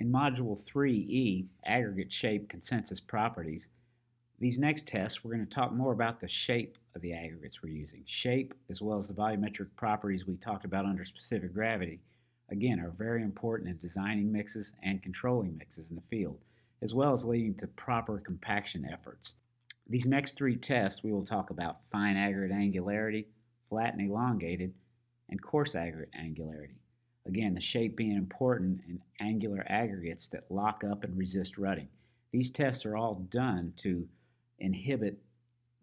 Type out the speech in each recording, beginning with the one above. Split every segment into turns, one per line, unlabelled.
In Module 3E, Aggregate Shape Consensus Properties, these next tests, we're going to talk more about the shape of the aggregates we're using. Shape, as well as the volumetric properties we talked about under specific gravity, again, are very important in designing mixes and controlling mixes in the field, as well as leading to proper compaction efforts. These next three tests, we will talk about fine aggregate angularity, flat and elongated, and coarse aggregate angularity. Again, the shape being important in angular aggregates that lock up and resist rutting. These tests are all done to inhibit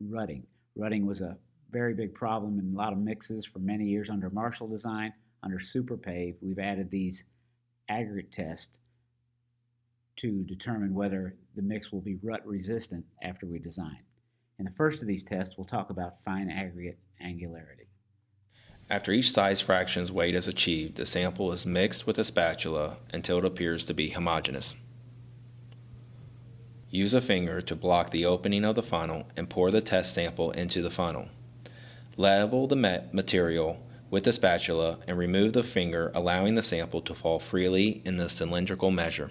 rutting. Rutting was a very big problem in a lot of mixes for many years under Marshall design. Under SuperPave, we've added these aggregate tests to determine whether the mix will be rut resistant after we design. In the first of these tests, we'll talk about fine aggregate angularity.
After each size fraction's weight is achieved, the sample is mixed with a spatula until it appears to be homogeneous. Use a finger to block the opening of the funnel and pour the test sample into the funnel. Level the material with the spatula and remove the finger, allowing the sample to fall freely in the cylindrical measure.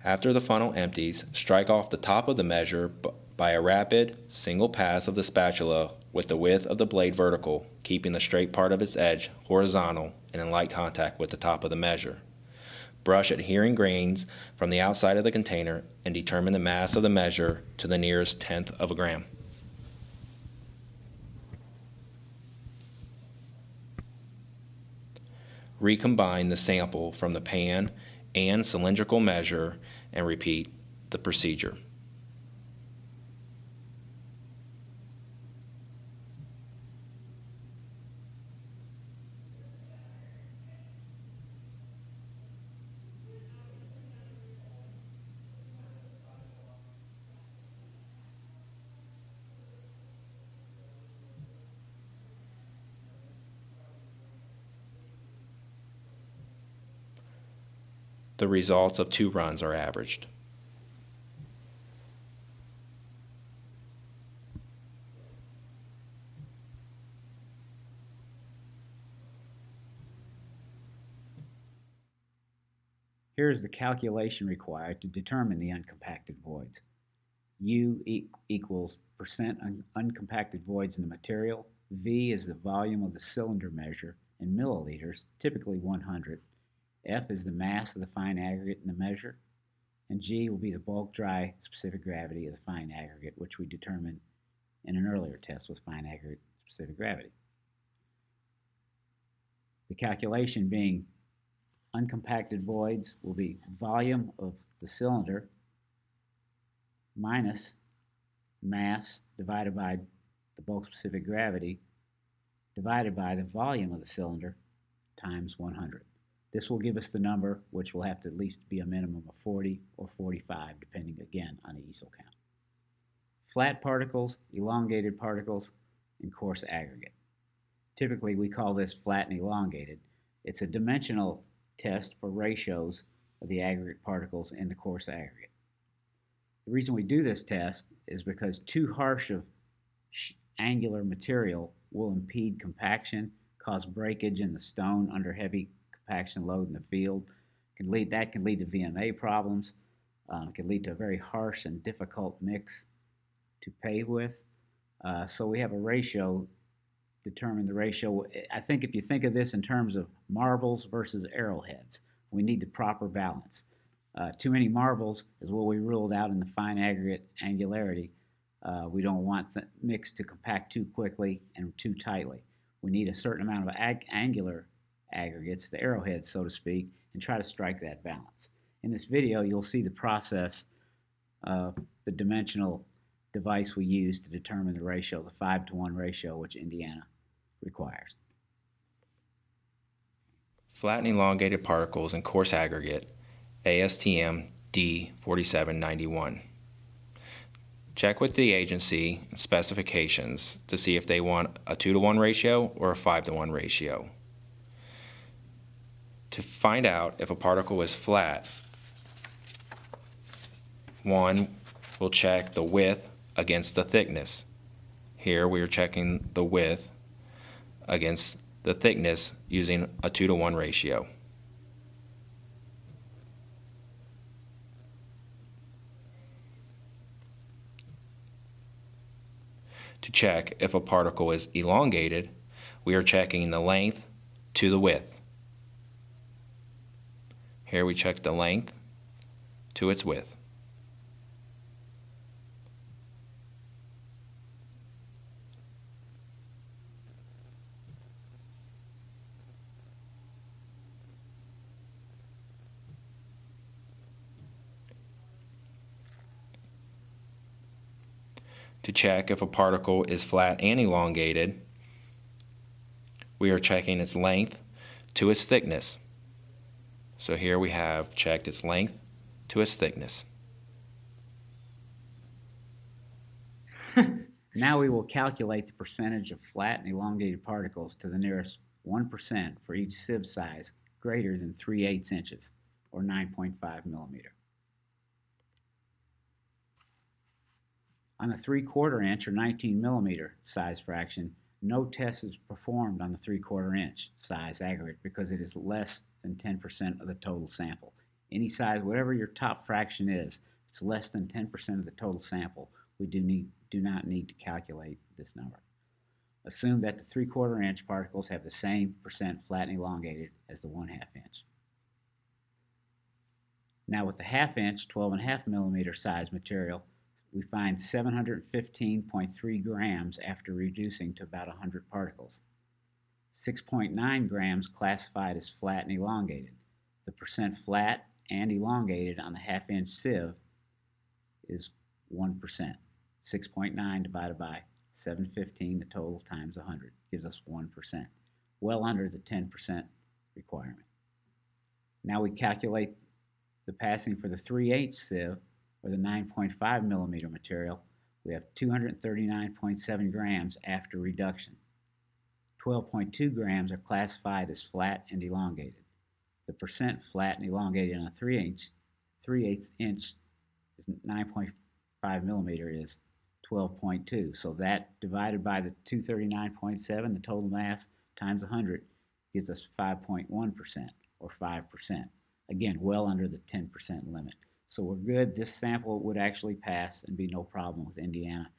After the funnel empties, strike off the top of the measure by a rapid, single pass of the spatula with the width of the blade vertical, keeping the straight part of its edge horizontal and in light contact with the top of the measure. Brush adhering grains from the outside of the container and determine the mass of the measure to the nearest tenth of a gram. Recombine the sample from the pan and cylindrical measure and repeat the procedure. The results of 2 runs are averaged.
Here is the calculation required to determine the uncompacted voids. U equals percent uncompacted voids in the material. V is the volume of the cylinder measure in milliliters, typically 100. F is the mass of the fine aggregate in the measure, and G will be the bulk dry specific gravity of the fine aggregate, which we determined in an earlier test with fine aggregate specific gravity. The calculation being uncompacted voids will be volume of the cylinder minus mass divided by the bulk specific gravity divided by the volume of the cylinder times 100. This will give us the number, which will have to at least be a minimum of 40 or 45, depending again on the easel count. Flat particles, elongated particles, and coarse aggregate. Typically, we call this flat and elongated. It's a dimensional test for ratios of the aggregate particles in the coarse aggregate. The reason we do this test is because too harsh of angular material will impede compaction, cause breakage in the stone under heavy compaction load in the field. That can lead to VMA problems. It can lead to a very harsh and difficult mix to pave with. So we have a ratio, determine the ratio. I think if you think of this in terms of marbles versus arrowheads, we need the proper balance. Too many marbles is what we ruled out in the fine aggregate angularity. We don't want the mix to compact too quickly and too tightly. We need a certain amount of angular aggregates, the arrowheads, so to speak, and try to strike that balance. In this video, you'll see the process of the dimensional device we use to determine the ratio, the 5-to-1 ratio, which Indiana requires.
Flat and elongated particles in coarse aggregate, ASTM D4791. Check with the agency specifications to see if they want a 2-to-1 ratio or a 5-to-1 ratio. To find out if a particle is flat, one will check the width against the thickness. Here we are checking the width against the thickness using a 2-to-1 ratio. To check if a particle is elongated, we are checking the length to the width. Here we check the length to its width. To check if a particle is flat and elongated, we are checking its length to its thickness. So here we have checked its length to its thickness.
Now we will calculate the percentage of flat and elongated particles to the nearest 1% for each sieve size greater than 3/8 inches, or 9.5 millimeter. On the 3/4 inch or 19 millimeter size fraction, no test is performed on the 3/4 inch size aggregate because it is less than 10% of the total sample. Any size, whatever your top fraction is, if it's less than 10% of the total sample, we do not need to calculate this number. Assume that the 3/4 inch particles have the same percent flat and elongated as the 1/2 inch. Now with the 1/2 inch, 12.5 millimeter size material, we find 715.3 grams after reducing to about 100 particles. 6.9 grams classified as flat and elongated. The percent flat and elongated on the 1/2 inch sieve is 1%. 6.9 divided by 715, the total times 100, gives us 1%, well under the 10% requirement. Now we calculate the passing for the 3/8 sieve, or the 9.5 millimeter material. We have 239.7 grams after reduction. 12.2 grams are classified as flat and elongated. The percent flat and elongated on a 3/8 inch is 9.5 millimeter is 12.2. So that divided by the 239.7, the total mass, times 100, gives us 5.1%, or 5%. Again, well under the 10% limit. So we're good. This sample would actually pass and be no problem with Indiana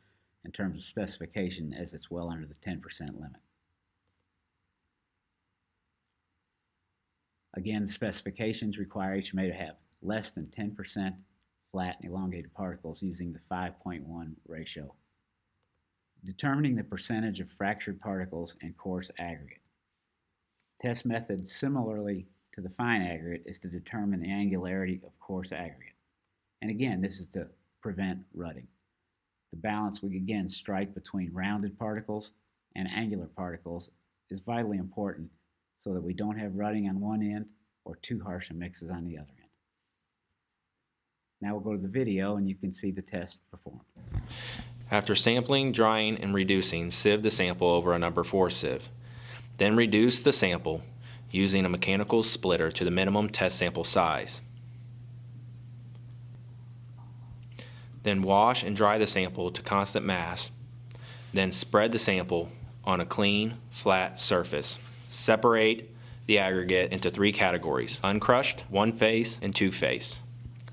in terms of specification, as it's well under the 10% limit. Again, the specifications require HMA to have less than 10% flat and elongated particles using the 5.1 ratio. Determining the percentage of fractured particles in coarse aggregate. Test method similarly to the fine aggregate is to determine the angularity of coarse aggregate. And again, this is to prevent rutting. The balance we again strike between rounded particles and angular particles is vitally important so that we don't have rutting on one end or too harsh a mixes on the other end. Now we'll go to the video and you can see the test performed.
After sampling, drying, and reducing, sieve the sample over a number 4 sieve. Then reduce the sample using a mechanical splitter to the minimum test sample size. Then wash and dry the sample to constant mass. Then spread the sample on a clean, flat surface. Separate the aggregate into 3 categories: uncrushed, 1 face, and 2 face.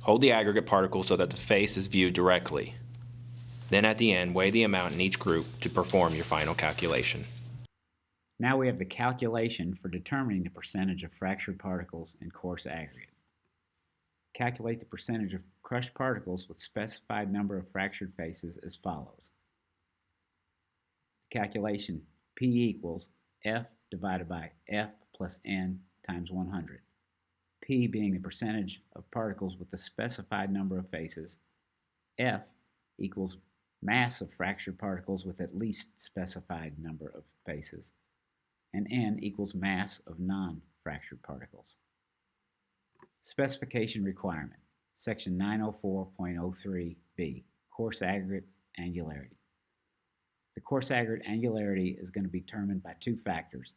Hold the aggregate particle so that the face is viewed directly. Then at the end, weigh the amount in each group to perform your final calculation.
Now we have the calculation for determining the percentage of fractured particles in coarse aggregate. Calculate the percentage of crushed particles with specified number of fractured faces as follows. Calculation: P equals F divided by F plus N times 100. P being the percentage of particles with the specified number of faces. F equals mass of fractured particles with at least specified number of faces. And N equals mass of non-fractured particles. Specification requirement, section 904.03b, coarse aggregate angularity. The coarse aggregate angularity is going to be determined by 2 factors,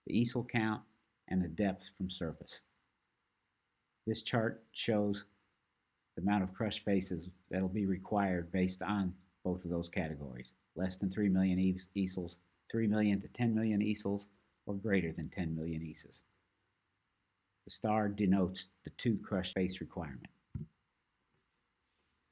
the easel count and the depth from surface. This chart shows the amount of crushed faces that will be required based on both of those categories, less than 3 million easels, 3 million to 10 million easels, or greater than 10 million easels. The star denotes the 2 crushed face requirement.